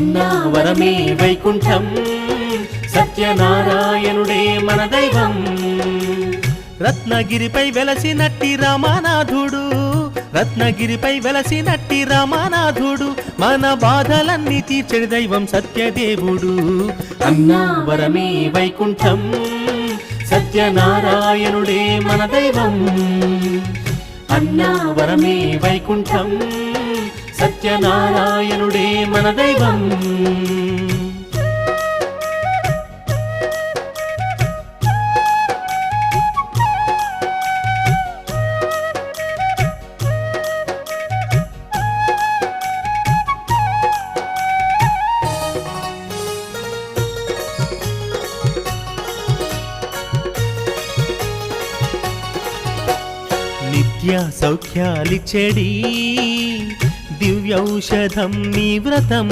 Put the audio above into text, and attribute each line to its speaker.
Speaker 1: అన్నావరమే వైకుంఠం సత్యనారాయణుడే మన దైవం
Speaker 2: రత్నగిరిపై వెలసినట్టి రామనాథుడు రత్నగిరిపై వెలసినట్టి రామనాథుడు మన బాధలన్నీ తీర్చెడి దైవం సత్యదేవుడు
Speaker 1: అన్నావరమే వైకుంఠం సత్యనారాయణుడే మన దైవం అన్నావరమే వైకుంఠం సత్యనారాయణుడే మన దైవం
Speaker 2: నిత్య సౌఖ్యాలిచ్చెడి దివ్యౌషధం నీ వ్రతం